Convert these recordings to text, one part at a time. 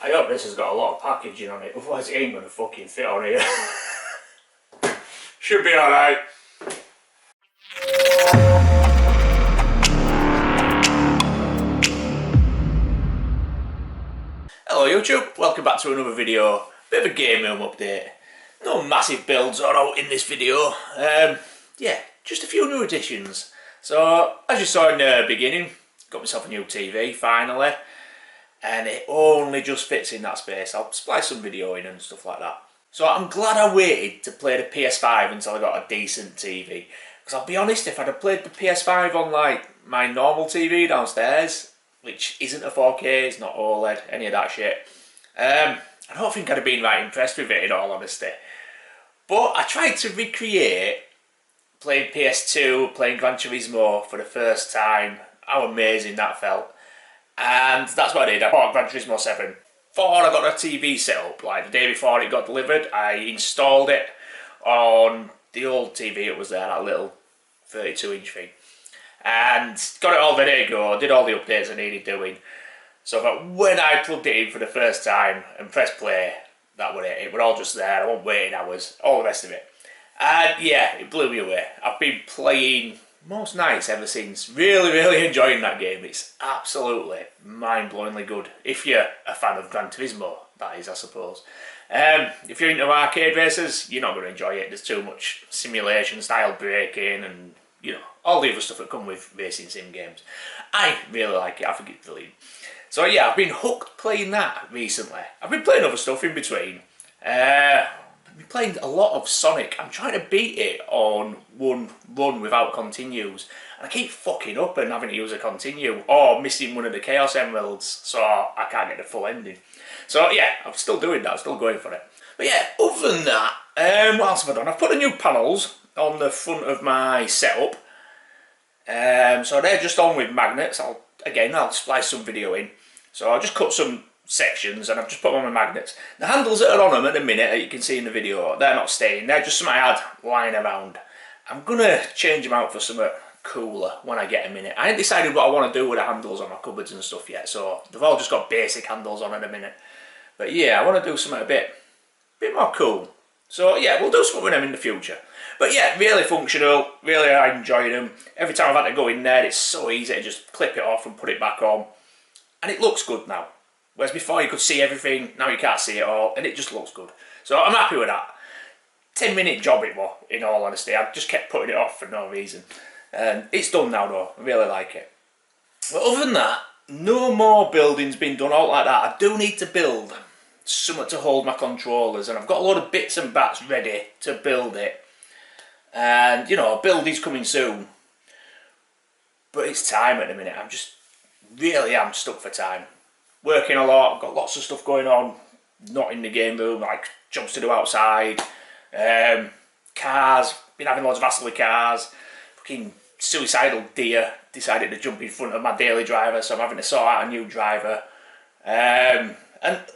I hope this has got a lot of packaging on it, otherwise it ain't gonna fucking fit on here. Should be alright. Hello YouTube, welcome back to another video. Bit of a game room update. No massive builds or out in this video. Yeah, just a few new additions. So, as you saw in the beginning, got myself a new TV finally. And it only just fits in that space. I'll splice some video in and stuff like that. So I'm glad I waited to play the PS5 until I got a decent TV. Because I'll be honest, if I'd have played the PS5 on like my normal TV downstairs, which isn't a 4K, it's not OLED, any of that shit, I don't think I'd have been right impressed with it in all honesty. But I tried to recreate playing PS2, playing Gran Turismo for the first time, how amazing that felt. And that's what I did. I bought Gran Turismo 7. Before I got a TV set up, like the day before it got delivered, I installed it on the old TV it was there, that little 32-inch thing. And got it all ready to go, did all the updates I needed doing. So that when I plugged it in for the first time and pressed play, that was it. It was all just there, I wasn't waiting hours, all the rest of it. And yeah, it blew me away. I've been playing most nights ever since. Really enjoying that game. It's absolutely mind-blowingly good. If you're a fan of Gran Turismo, that is, I suppose. If you're into arcade races, you're not going to enjoy it. There's too much simulation style braking and, you know, all the other stuff that come with racing sim games. I really like it. I think it's brilliant. So yeah, I've been hooked playing that recently. I've been playing other stuff in between. I've been playing a lot of Sonic. I'm trying to beat it on one run without continues. And I keep fucking up and having to use a continue or missing one of the Chaos Emeralds, so I can't get the full ending. So yeah, I'm still doing that, I'm still going for it. But yeah, other than that, what else have I done? I've put the new panels on the front of my setup. So they're just on with magnets. I'll splice some video in. So I'll just cut some sections and I've just put them on my magnets. The handles that are on them at the minute, that you can see in the video, they're not staying, they're just something I had lying around. I'm gonna change them out for something cooler when I get a minute. I ain't decided what I want to do with the handles on my cupboards and stuff yet, so they've all just got basic handles on at the minute. But yeah, I want to do something a bit more cool. So yeah, we'll do something with them in the future. But yeah, really functional, really I enjoy them. Every time I've had to go in there, it's so easy to just clip it off and put it back on. And it looks good now. Whereas before you could see everything, now you can't see it all, and it just looks good. So I'm happy with that. 10-minute job it was, in all honesty. I just kept putting it off for no reason. And it's done now though, I really like it. But other than that, no more building's been done out like that. I do need to build something to hold my controllers, and I've got a lot of bits and bats ready to build it. And, you know, a build is coming soon. But it's time at the minute. I'm stuck for time. Working a lot, got lots of stuff going on, not in the game room, like jobs to do outside, cars, been having loads of hassle with cars, fucking suicidal deer decided to jump in front of my daily driver, so I'm having to sort out a new driver, and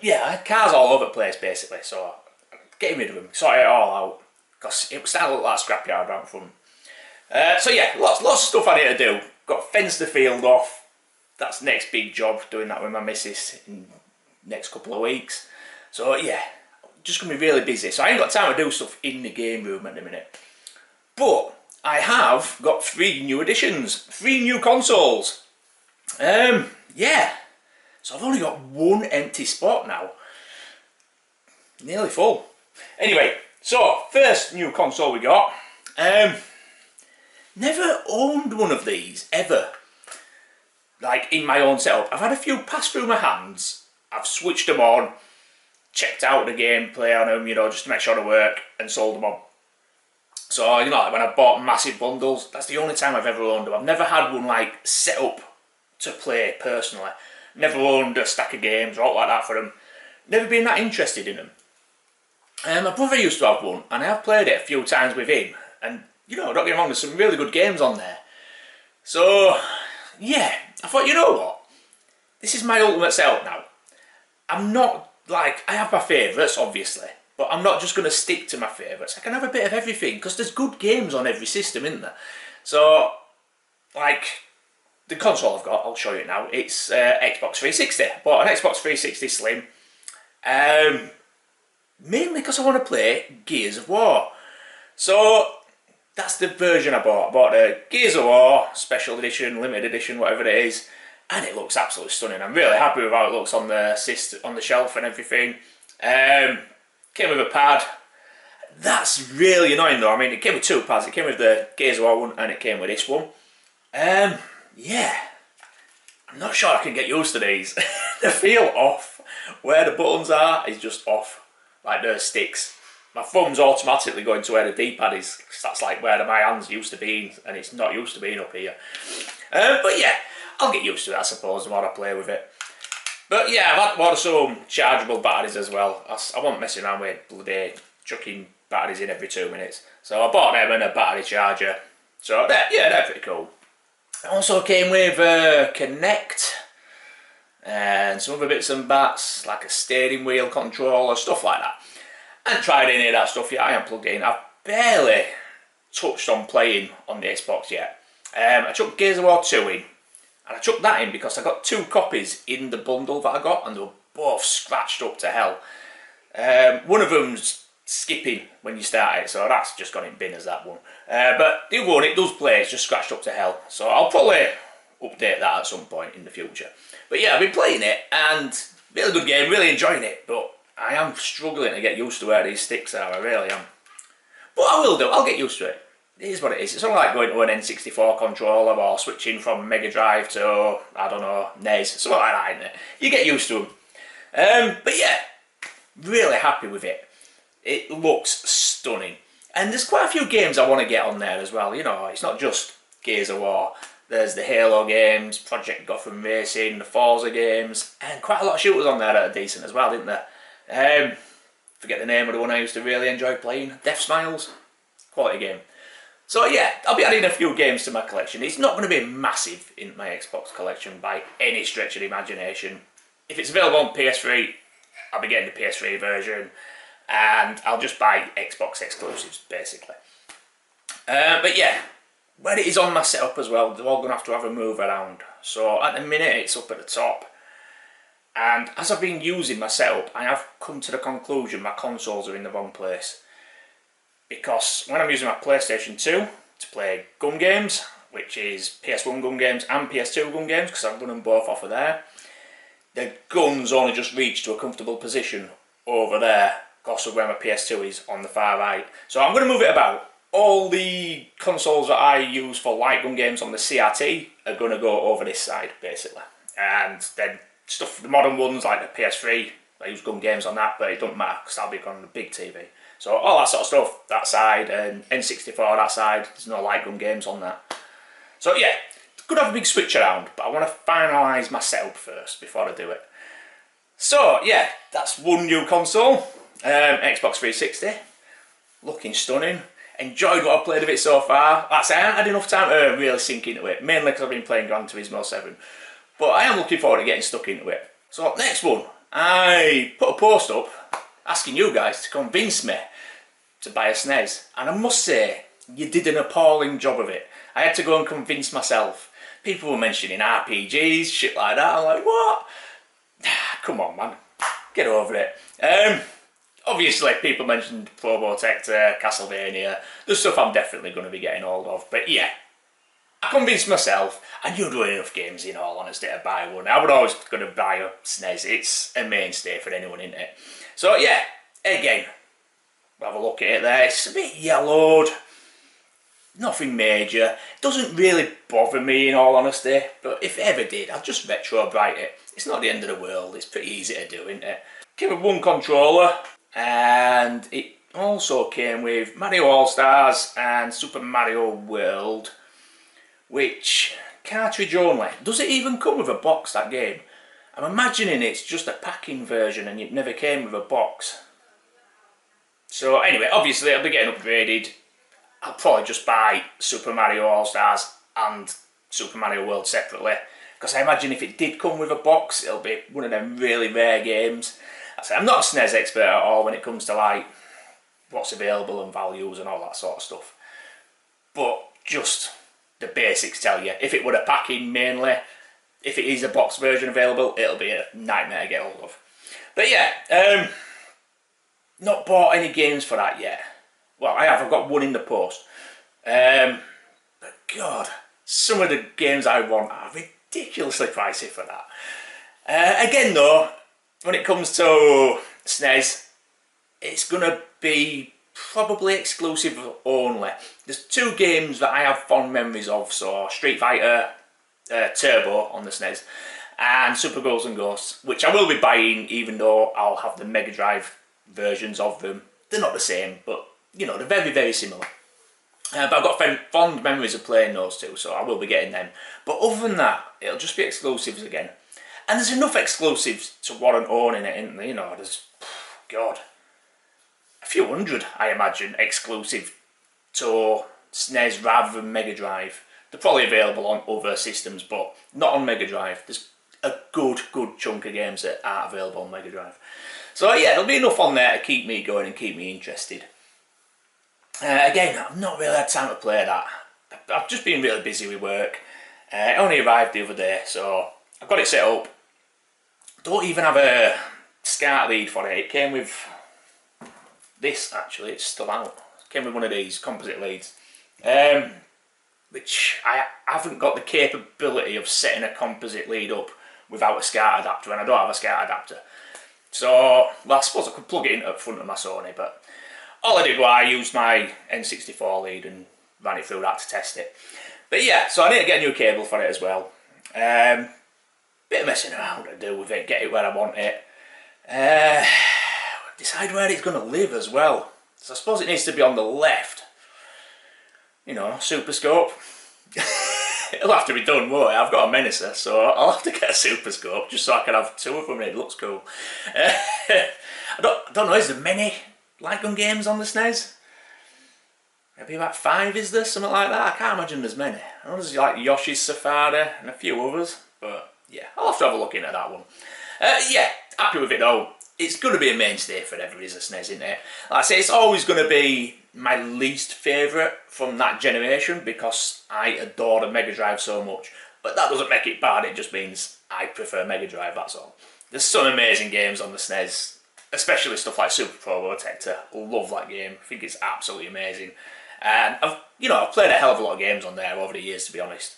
yeah, I had cars all over the place basically, so getting rid of them, sorting it all out, because it was starting to look like a scrapyard out front. So yeah, lots of stuff I need to do, got to fence the field off. That's the next big job, doing that with my missus in the next couple of weeks. So yeah, just going to be really busy. So I ain't got time to do stuff in the game room at the minute. But I have got 3 new additions, 3 new consoles. Yeah, so I've only got 1 empty spot now. Nearly full. Anyway, so first new console we got. Never owned one of these, ever. Like in my own setup. I've had a few pass through my hands, I've switched them on, checked out the gameplay on them, you know, just to make sure they work, and sold them on. So, you know, like when I bought massive bundles, that's the only time I've ever owned them. I've never had one like set up to play personally. Never owned a stack of games or all like that for them. Never been that interested in them. My brother used to have one, and I have played it a few times with him, and you know, don't get me wrong, there's some really good games on there. So yeah, I thought, you know what, this is my ultimate setup now. I'm not, like, I have my favourites obviously, but I'm not just going to stick to my favourites. I can have a bit of everything, because there's good games on every system, isn't there? So, like, the console I've got, I'll show you it now, it's Xbox 360. I bought an Xbox 360 Slim, Mainly because I want to play Gears of War. So that's the version I bought. I bought a Gears of War Special Edition, Limited Edition, whatever it is, and it looks absolutely stunning. I'm really happy with how it looks on the shelf and everything. Came with a pad. That's really annoying though. I mean, it came with two pads. It came with the Gears of War one and it came with this one. Yeah, I'm not sure I can get used to these. They feel off. Where the buttons are is just off, like the sticks. My thumb's automatically going to where the D-pad is, because that's like where my hands used to be, and it's not used to being up here. But yeah, I'll get used to it, I suppose, the more I play with it. But yeah, I've had ordered some chargeable batteries as well. I wasn't messing around with bloody chucking batteries in every 2 minutes. So I bought them and a battery charger. So yeah, they're pretty cool. It also came with Connect and some other bits and bats, like a steering wheel controller, stuff like that. I haven't tried any of that stuff yet. I haven't plugged it in. I've barely touched on playing on the Xbox yet. I took Gears of War 2 in, and I took that in because I got 2 copies in the bundle that I got, and they were both scratched up to hell. One of them's skipping when you start it, so that's just gone in bin as that one. But the other one, it does play, it's just scratched up to hell. So I'll probably update that at some point in the future. But yeah, I've been playing it, and really good game, really enjoying it, but I am struggling to get used to where these sticks are, I really am. But I will do, I'll get used to it. It is what it is. It's not like going to an N64 controller or switching from Mega Drive to, I don't know, NES, something like that, isn't it? You get used to them. But yeah, really happy with it. It looks stunning. And there's quite a few games I want to get on there as well. You know, it's not just Gears of War. There's the Halo games, Project Gotham Racing, the Forza games, and quite a lot of shooters on there that are decent as well, didn't there? Forget the name of the one I used to really enjoy playing. Death Smiles. Quality game. So yeah, I'll be adding a few games to my collection. It's not going to be massive in my Xbox collection by any stretch of the imagination. If it's available on PS3, I'll be getting the PS3 version, and I'll just buy Xbox exclusives, basically. But yeah, where it is on my setup as well, they're all going to have a move around. So at the minute, it's up at the top. And as I've been using my setup, I have come to the conclusion my consoles are in the wrong place. Because when I'm using my PlayStation 2 to play gun games, which is PS1 gun games and PS2 gun games, because I've run them both off of there, the guns only just reach to a comfortable position over there, because of where my PS2 is on the far right. So I'm going to move it about. All the consoles that I use for light gun games on the CRT are going to go over this side, basically. And then stuff, the modern ones like the PS3, I use gun games on that, but it doesn't matter because I'll be on the big TV. So all that sort of stuff, that side, and N64 that side, there's no light gun games on that. So yeah, could have a big switch around, but I want to finalise my setup first before I do it. So yeah, that's one new console, Xbox 360, looking stunning. Enjoyed what I've played of it so far. Like I say, I haven't had enough time to really sink into it, mainly because I've been playing Gran Turismo 7. But I am looking forward to getting stuck into it. So next one, I put a post up asking you guys to convince me to buy a SNES, and I must say, you did an appalling job of it. I had to go and convince myself. People were mentioning RPGs, shit like that. I'm like, what? Come on, man, get over it. Obviously, people mentioned Probotector, Castlevania. There's stuff I'm definitely going to be getting hold of, but yeah, I convinced myself, and you're doing enough games in all honesty to buy one. I would always going to buy a SNES. It's a mainstay for anyone, isn't it? So yeah, again, have a look at it there. It's a bit yellowed, nothing major. It doesn't really bother me in all honesty, but if it ever did, I'd just retro bright it. It's not the end of the world. It's pretty easy to do, isn't it? Came with one controller, and it also came with Mario All-Stars and Super Mario World, which cartridge only. Does it even come with a box, that game? I'm imagining it's just a packing version and it never came with a box. So anyway, obviously I'll be getting upgraded. I'll probably just buy Super Mario All-Stars and Super Mario World separately, because I imagine if it did come with a box, it'll be one of them really rare games. I'm not a SNES expert at all when it comes to like what's available and values and all that sort of stuff, but just the basics tell you, if it were a packing mainly, if it is a box version available, it'll be a nightmare to get hold of. But yeah, not bought any games for that yet. Well, I have. I've got one in the post. But God, some of the games I want are ridiculously pricey for that. Again though, when it comes to SNES, it's going to be probably exclusive only. There's two games that I have fond memories of, so Street Fighter Turbo on the SNES and Super Ghouls and Ghosts, which I will be buying even though I'll have the Mega Drive versions of them. They're not the same, but you know, they're very, very similar. But I've got fond memories of playing those two, so I will be getting them. But other than that, it'll just be exclusives again. And there's enough exclusives to warrant owning it, isn't there? You know, there's, God, a few hundred, I imagine, exclusive to SNES rather than Mega Drive. They're probably available on other systems, but not on Mega Drive. There's a good chunk of games that aren't available on Mega Drive. So yeah, there'll be enough on there to keep me going and keep me interested. Again, I've not really had time to play that. I've just been really busy with work. It only arrived the other day, so I've got it set up. Don't even have a SCART lead for it. It came with this, actually, it's still out. It came with one of these composite leads, which I haven't got the capability of setting a composite lead up without a SCART adapter, and I don't have a SCART adapter. So, well, I suppose I could plug it in at the front of my Sony, but all I did was I used my N64 lead and ran it through that to test it. But yeah, so I need to get a new cable for it as well. Bit of messing around to do with it, get it where I want it. Decide where it's going to live as well. So I suppose it needs to be on the left. You know, Super Scope. It'll have to be done, won't it? I've got a Menacer, so I'll have to get a Super Scope just so I can have two of them and it looks cool. I don't know, is there many light gun games on the SNES? Maybe about 5, is there? Something like that? I can't imagine there's many. I know there's like Yoshi's Safari and a few others, but yeah, I'll have to have a look into that one. Yeah, happy with it though. It's going to be a mainstay forever, is a SNES, isn't it? Like I say, it's always going to be my least favourite from that generation because I adore the Mega Drive so much. But that doesn't make it bad, it just means I prefer Mega Drive, that's all. There's some amazing games on the SNES, especially stuff like Super Probotector. Love that game, I think it's absolutely amazing. And I've played a hell of a lot of games on there over the years, to be honest.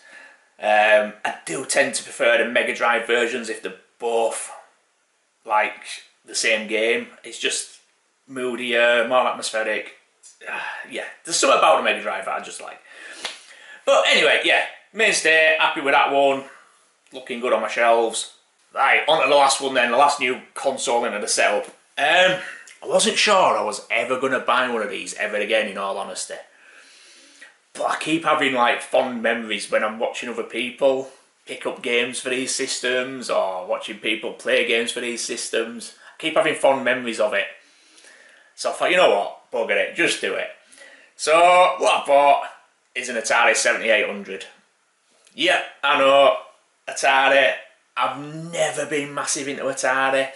I do tend to prefer the Mega Drive versions if they're both like the same game. It's just moodier, more atmospheric. Yeah, there's something about the Mega Drive that I just like. But anyway, yeah, mainstay, happy with that one. Looking good on my shelves. Right, on to the last one then, the last new console into the setup. I wasn't sure I was ever going to buy one of these ever again, in all honesty. But I keep having like fond memories when I'm watching other people pick up games for these systems or watching people play games for these systems. I keep having fond memories of it. So I thought, you know what, bugger it, just do it. So what I bought is an Atari 7800. Yeah, I know, Atari. I've never been massive into Atari.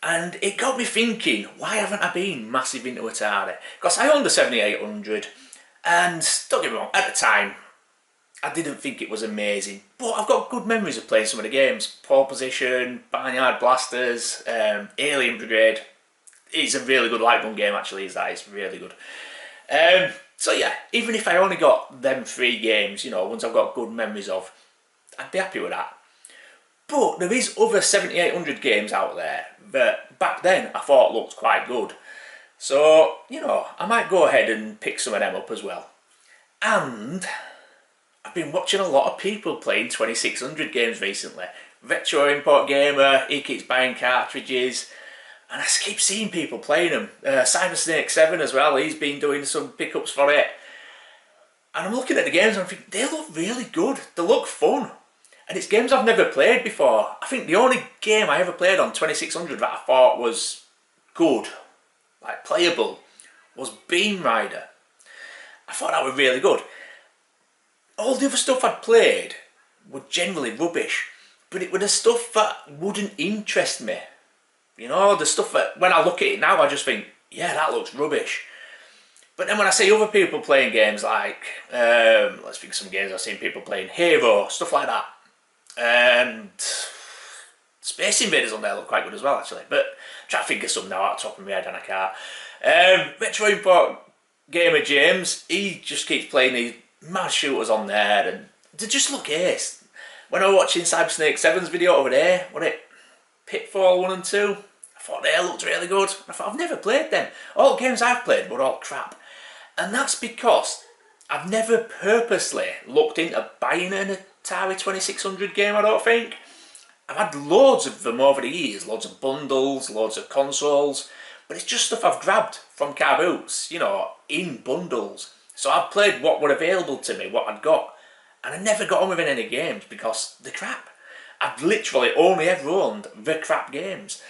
And it got me thinking, why haven't I been massive into Atari? Because I owned the 7800, and don't get me wrong, at the time, I didn't think it was amazing. But I've got good memories of playing some of the games. Pole Position, Barnyard Blasters, Alien Brigade. It's a really good light gun game, actually, it's really good. So yeah, even if I only got them 3 games, you know, ones I've got good memories of, I'd be happy with that. But there is other 7800 games out there that back then I thought looked quite good. So, you know, I might go ahead and pick some of them up as well. And I've been watching a lot of people playing 2600 games recently. Retro Import Gamer, he keeps buying cartridges, and I keep seeing people playing them. Cyber Snake 7 as well, he's been doing some pickups for it. And I'm looking at the games and I'm thinking, they look really good, they look fun. And it's games I've never played before. I think the only game I ever played on 2600 that I thought was good, like playable, was Beam Rider. I thought that was really good. All the other stuff I'd played were generally rubbish, but it was the stuff that wouldn't interest me. You know, the stuff that when I look at it now I just think, yeah, that looks rubbish. But then when I see other people playing games like, let's think of some games I've seen people playing, Hero, stuff like that. And Space Invaders on there look quite good as well, actually. But I'm trying to think of some now out the top of my head and I can't. Retro Import Gamer James, he just keeps playing these mad shooters on there, and they just look ace. When I was watching Cybersnake 7's video over there, what it Pitfall 1 and 2, I thought they looked really good. I thought, I've never played them. All the games I've played were all crap. And that's because I've never purposely looked into buying an Atari 2600 game, I don't think. I've had loads of them over the years, loads of bundles, loads of consoles, but it's just stuff I've grabbed from car boots, you know, in bundles. So I've played what were available to me, what I'd got, and I never got on with any games because they're crap. I've literally only ever owned the crap games.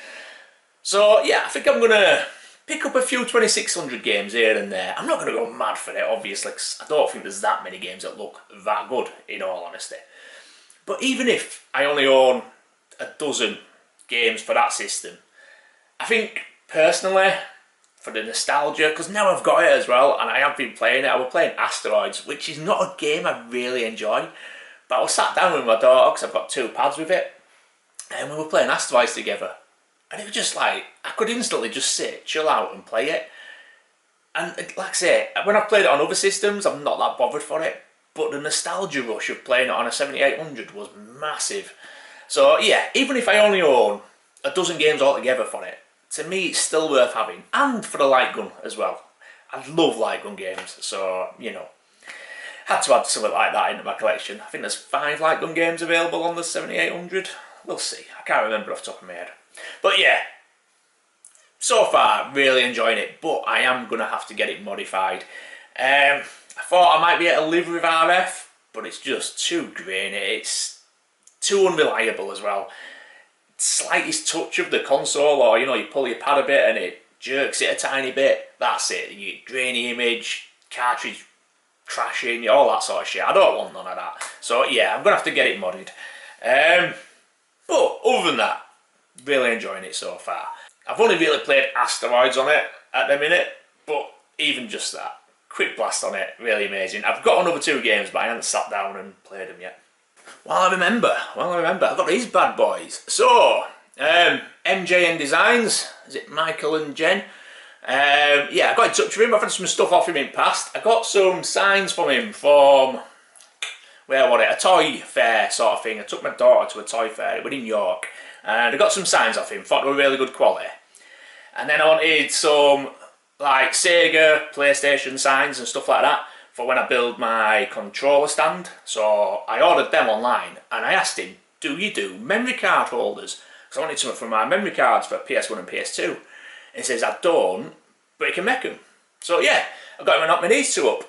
So yeah, I think I'm going to pick up a few 2600 games here and there. I'm not going to go mad for it, obviously, because I don't think there's that many games that look that good, in all honesty. But even if I only own a dozen games for that system, I think personally, for the nostalgia, because now I've got it as well and I have been playing it. I was playing Asteroids, which is not a game I really enjoy, but I was sat down with my daughter because I've got 2 pads with it, and we were playing Asteroids together, and it was just like I could instantly just sit, chill out and play it. And like I say, when I've played it on other systems I'm not that bothered for it, but the nostalgia rush of playing it on a 7800 was massive. So yeah, even if I only own a dozen games altogether for it, to me it's still worth having. And for the light gun as well. I love light gun games, so you know, had to add something like that into my collection. I think there's 5 light gun games available on the 7800. We'll see, I can't remember off the top of my head. But yeah, so far really enjoying it, but I am going to have to get it modified. I thought I might be able to live with RF, but it's just too grainy. It's too unreliable as well. Slightest touch of the console, or you know, you pull your pad a bit and it jerks it a tiny bit, that's it. You get grainy image, cartridge crashing, all that sort of shit. I don't want none of that. So yeah, I'm gonna have to get it modded. But other than that, really enjoying it so far. I've only really played Asteroids on it at the minute, but even just that, quick blast on it, really amazing. I've got another 2 games, but I haven't sat down and played them yet. Well, I remember, I've got these bad boys. So, MNJ Designs, is it Michael and Jen? Yeah, I got in touch with him. I've had some stuff off him in the past. I got some signs from him from, where was it, a toy fair sort of thing. I took my daughter to a toy fair, it was in York, and I got some signs off him, thought they were really good quality. And then I wanted some, like, Sega, PlayStation signs and stuff like that for when I build my controller stand. So I ordered them online and I asked him, do you do memory card holders? Because I wanted something for my memory cards for PS1 and PS2. And he says, I don't, but he can make them. So yeah, I got him and knocked my these 2 up.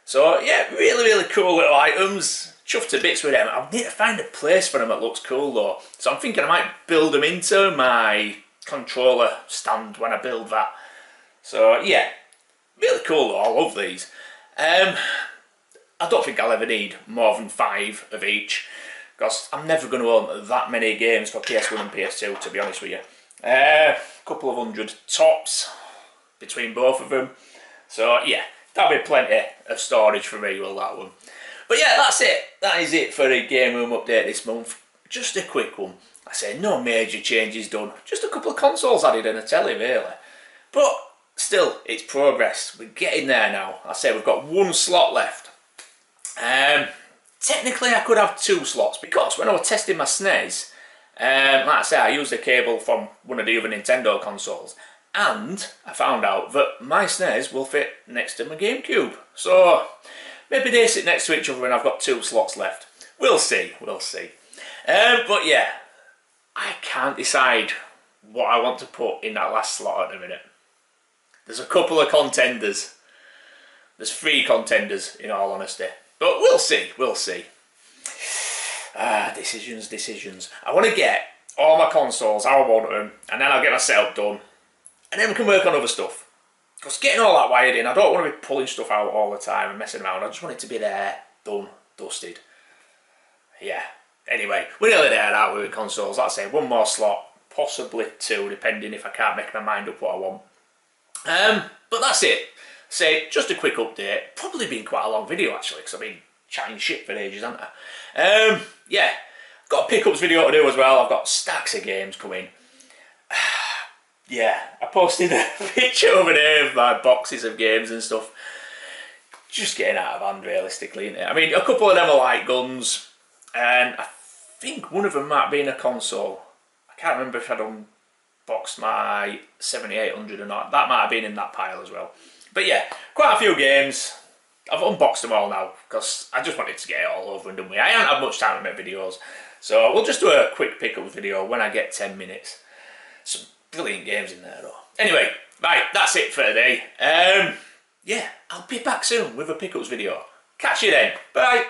So yeah, really, really cool little items. Chuffed to bits with them. I need to find a place for them that looks cool though. So I'm thinking I might build them into my controller stand when I build that. So yeah, really cool though, I love these. I don't think I'll ever need more than 5 of each, because I'm never going to own that many games for PS1 and PS2, to be honest with you. A couple of 100 tops between both of them. So yeah, that'll be plenty of storage for me, will that one. But yeah, that's it. That is it for the Game Room update this month. Just a quick one. I say no major changes done. Just a couple of consoles added and a telly, really. But still, it's progress. We're getting there now. I say we've got 1 slot left. Technically, I could have 2 slots, because when I was testing my SNES, like I say, I used a cable from one of the other Nintendo consoles, and I found out that my SNES will fit next to my GameCube. So maybe they sit next to each other and I've got 2 slots left. We'll see, we'll see. But yeah, I can't decide what I want to put in that last slot at the minute. There's a couple of contenders. There's 3 contenders, in all honesty. But we'll see, we'll see. Decisions. I want to get all my consoles how I want them, and then I'll get my setup done. And then we can work on other stuff. Because getting all that wired in, I don't want to be pulling stuff out all the time and messing around. I just want it to be there, done, dusted. Yeah. Anyway, we're nearly there now with the consoles. Like I say, 1 more slot, possibly 2, depending if I can't make my mind up what I want. But that's it. Say, just a quick update. Probably been quite a long video actually, because I've been chatting shit for ages, haven't I? Yeah, got a pickups video to do as well. I've got stacks of games coming. Yeah, I posted a picture over there of my boxes of games and stuff. Just getting out of hand, realistically, isn't it? I mean, a couple of them are light guns, and I think one of them might be in a console. I can't remember if I'd unboxed my 7800 or not. That might have been in that pile as well. But yeah, quite a few games. I've unboxed them all now because I just wanted to get it all over and done with. I haven't had much time to make videos, so we'll just do a quick pickup video when I get 10 minutes. Some brilliant games in there though. Anyway, right, that's it for today. Yeah, I'll be back soon with a pickups video. Catch you then. Bye.